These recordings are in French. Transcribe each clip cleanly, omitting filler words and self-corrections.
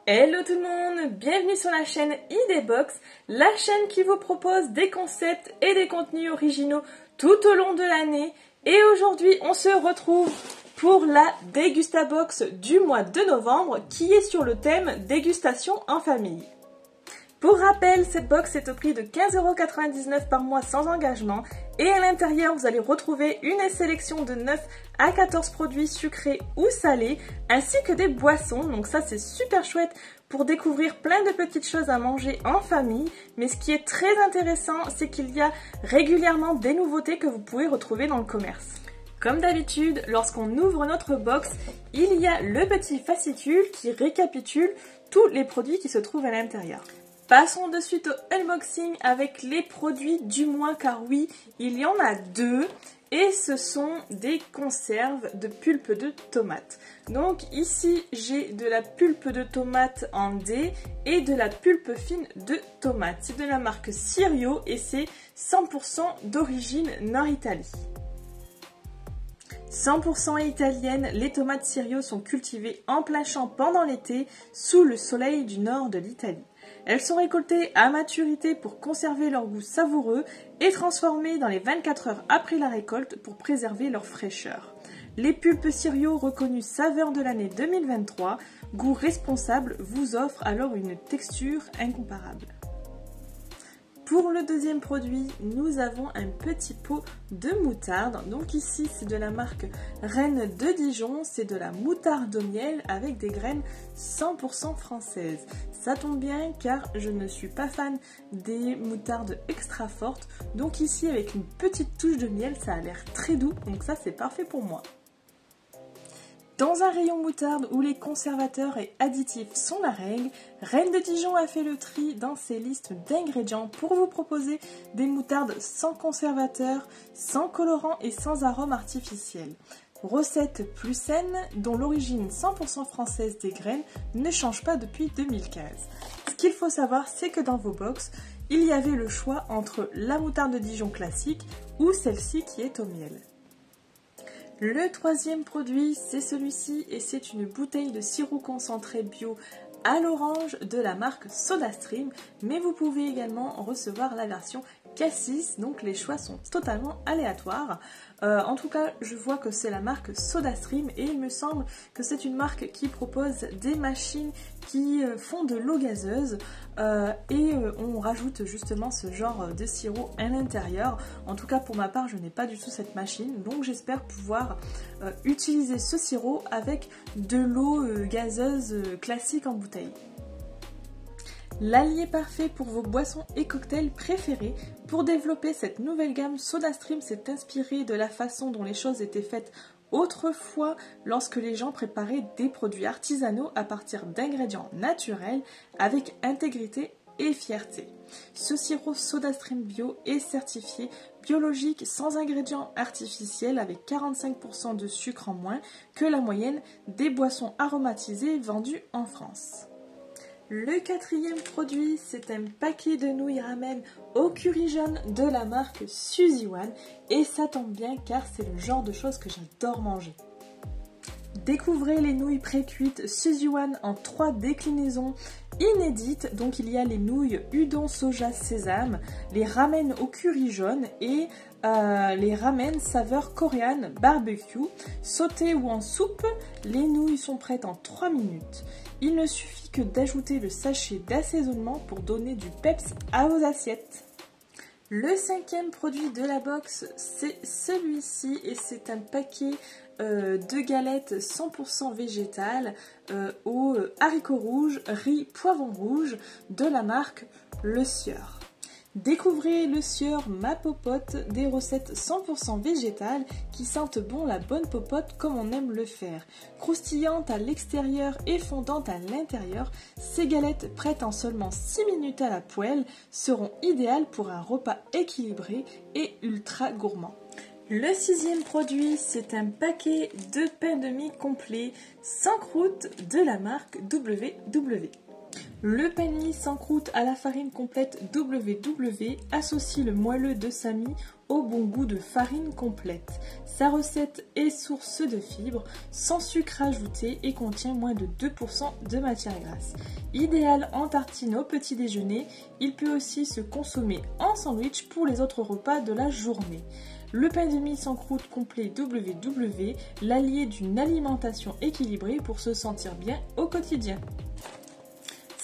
Hello tout le monde, bienvenue sur la chaîne Idébox, la chaîne qui vous propose des concepts et des contenus originaux tout au long de l'année. Et aujourd'hui, on se retrouve pour la Dégustabox du mois de novembre qui est sur le thème dégustation en famille. Pour rappel, cette box est au prix de 15,99 € par mois sans engagement et à l'intérieur vous allez retrouver une sélection de 9 à 14 produits sucrés ou salés ainsi que des boissons, donc ça c'est super chouette pour découvrir plein de petites choses à manger en famille. Mais ce qui est très intéressant, c'est qu'il y a régulièrement des nouveautés que vous pouvez retrouver dans le commerce. Comme d'habitude, lorsqu'on ouvre notre box, il y a le petit fascicule qui récapitule tous les produits qui se trouvent à l'intérieur. Passons de suite au unboxing avec les produits du mois, car oui, il y en a deux et ce sont des conserves de pulpe de tomate. Donc ici, j'ai de la pulpe de tomate en dés et de la pulpe fine de tomate. C'est de la marque Sirio et c'est 100% d'origine Nord-Italie. 100% italienne, les tomates Sirio sont cultivées en plein champ pendant l'été sous le soleil du nord de l'Italie. Elles sont récoltées à maturité pour conserver leur goût savoureux et transformées dans les 24 heures après la récolte pour préserver leur fraîcheur. Les pulpes Sirio reconnues saveur de l'année 2023, goût responsable, vous offrent alors une texture incomparable. Pour le deuxième produit, nous avons un petit pot de moutarde. Donc ici, c'est de la marque Reine de Dijon. C'est de la moutarde au miel avec des graines 100% françaises. Ça tombe bien car je ne suis pas fan des moutardes extra fortes. Donc ici, avec une petite touche de miel, ça a l'air très doux. Donc ça, c'est parfait pour moi. Dans un rayon moutarde où les conservateurs et additifs sont la règle, Reine de Dijon a fait le tri dans ses listes d'ingrédients pour vous proposer des moutardes sans conservateurs, sans colorant et sans arôme artificiel. Recette plus saine dont l'origine 100% française des graines ne change pas depuis 2015. Ce qu'il faut savoir, c'est que dans vos box, il y avait le choix entre la moutarde de Dijon classique ou celle-ci qui est au miel. Le troisième produit, c'est celui-ci et c'est une bouteille de sirop concentré bio à l'orange de la marque SodaStream, mais vous pouvez également recevoir la version Cassis, donc les choix sont totalement aléatoires. En tout cas, je vois que c'est la marque SodaStream et il me semble que c'est une marque qui propose des machines qui font de l'eau gazeuse et on rajoute justement ce genre de sirop à l'intérieur. En tout cas, pour ma part, je n'ai pas du tout cette machine, donc j'espère pouvoir utiliser ce sirop avec de l'eau gazeuse classique en bouteille. L'allié parfait pour vos boissons et cocktails préférés. Pour développer cette nouvelle gamme, SodaStream s'est inspiré de la façon dont les choses étaient faites autrefois lorsque les gens préparaient des produits artisanaux à partir d'ingrédients naturels avec intégrité et fierté. Ce sirop SodaStream Bio est certifié biologique sans ingrédients artificiels avec 45% de sucre en moins que la moyenne des boissons aromatisées vendues en France. Le quatrième produit, c'est un paquet de nouilles ramen au curry jaune de la marque Suzy One et ça tombe bien car c'est le genre de choses que j'adore manger. Découvrez les nouilles pré-cuites Suzy One en 3 déclinaisons inédites. Donc il y a les nouilles udon soja sésame, les ramen au curry jaune et les ramen saveur coréenne barbecue. Sautées ou en soupe, les nouilles sont prêtes en 3 minutes. Il ne suffit que d'ajouter le sachet d'assaisonnement pour donner du peps à vos assiettes. Le cinquième produit de la box, c'est celui-ci et c'est un paquet de galettes 100% végétales aux haricots rouges, riz, poivron rouge de la marque Le Sieur. Découvrez Le Sieur, ma popote, des recettes 100% végétales qui sentent bon la bonne popote comme on aime le faire. Croustillantes à l'extérieur et fondantes à l'intérieur, ces galettes prêtes en seulement 6 minutes à la poêle seront idéales pour un repas équilibré et ultra gourmand. Le sixième produit, c'est un paquet de pain de mie complet sans croûte de la marque WW. Le pain de mie sans croûte à la farine complète WW associe le moelleux de sa mie au bon goût de farine complète. Sa recette est source de fibres, sans sucre ajouté et contient moins de 2% de matière grasse. Idéal en tartine au petit déjeuner, il peut aussi se consommer en sandwich pour les autres repas de la journée. Le pain de mie sans croûte complet WW, l'allié d'une alimentation équilibrée pour se sentir bien au quotidien.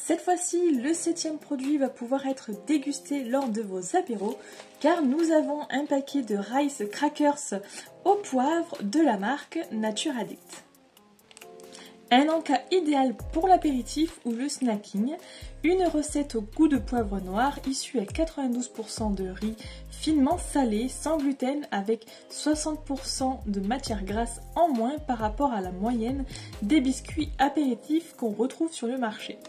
Cette fois-ci, le 7e produit va pouvoir être dégusté lors de vos apéros car nous avons un paquet de Rice Crackers au poivre de la marque Nature Addict. Un encas idéal pour l'apéritif ou le snacking, une recette au goût de poivre noir issue à 92% de riz finement salé, sans gluten, avec 60% de matière grasse en moins par rapport à la moyenne des biscuits apéritifs qu'on retrouve sur le marché.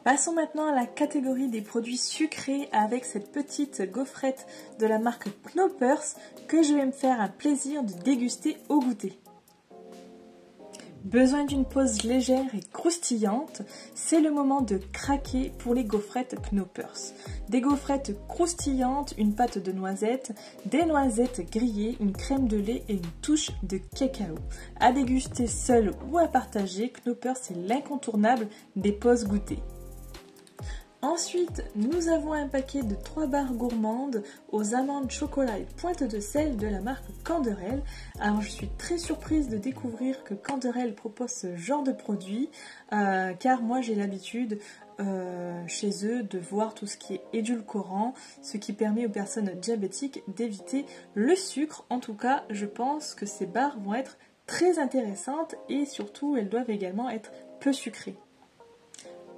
Passons maintenant à la catégorie des produits sucrés avec cette petite gaufrette de la marque Knoppers que je vais me faire un plaisir de déguster au goûter. Besoin d'une pause légère et croustillante, c'est le moment de craquer pour les gaufrettes Knoppers. Des gaufrettes croustillantes, une pâte de noisettes, des noisettes grillées, une crème de lait et une touche de cacao. À déguster seul ou à partager, Knoppers c'est l'incontournable des pauses goûtées. Ensuite, nous avons un paquet de 3 barres gourmandes aux amandes, chocolat et pointe de sel de la marque Canderel. Alors je suis très surprise de découvrir que Canderel propose ce genre de produit car moi j'ai l'habitude chez eux de voir tout ce qui est édulcorant, ce qui permet aux personnes diabétiques d'éviter le sucre. En tout cas, je pense que ces barres vont être très intéressantes et surtout elles doivent également être peu sucrées.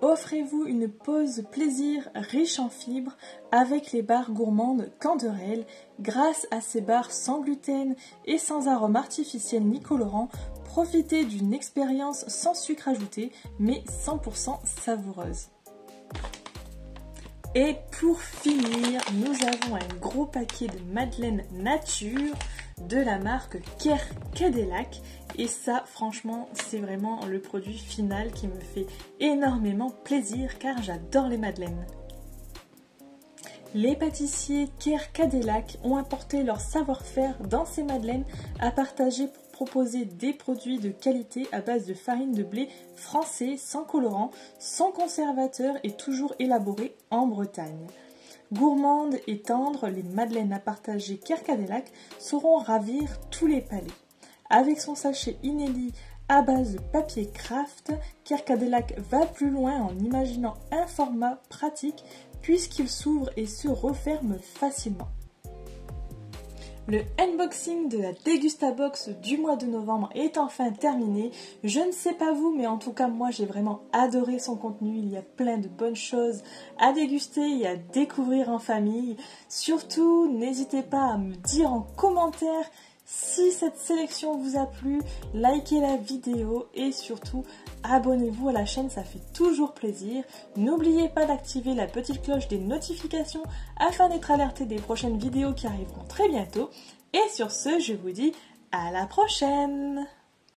Offrez-vous une pause plaisir riche en fibres avec les barres gourmandes Canderel. Grâce à ces barres sans gluten et sans arôme artificiel ni colorant, profitez d'une expérience sans sucre ajouté mais 100% savoureuse. Et pour finir, nous avons un gros paquet de madeleines nature de la marque Kerkadelac. Et ça, franchement, c'est vraiment le produit final qui me fait énormément plaisir car j'adore les madeleines. Les pâtissiers Kerkadelac ont apporté leur savoir-faire dans ces madeleines à partager pour proposer des produits de qualité à base de farine de blé français, sans colorant, sans conservateur et toujours élaborés en Bretagne. Gourmandes et tendres, les madeleines à partager Kerkadelac sauront ravir tous les palais. Avec son sachet inédit à base de papier craft, Kerkadelac va plus loin en imaginant un format pratique puisqu'il s'ouvre et se referme facilement. Le unboxing de la Dégustabox du mois de novembre est enfin terminé. Je ne sais pas vous, mais en tout cas moi j'ai vraiment adoré son contenu. Il y a plein de bonnes choses à déguster et à découvrir en famille. Surtout, n'hésitez pas à me dire en commentaire si cette sélection vous a plu, likez la vidéo et surtout abonnez-vous à la chaîne, ça fait toujours plaisir. N'oubliez pas d'activer la petite cloche des notifications afin d'être alerté des prochaines vidéos qui arriveront très bientôt. Et sur ce, je vous dis à la prochaine!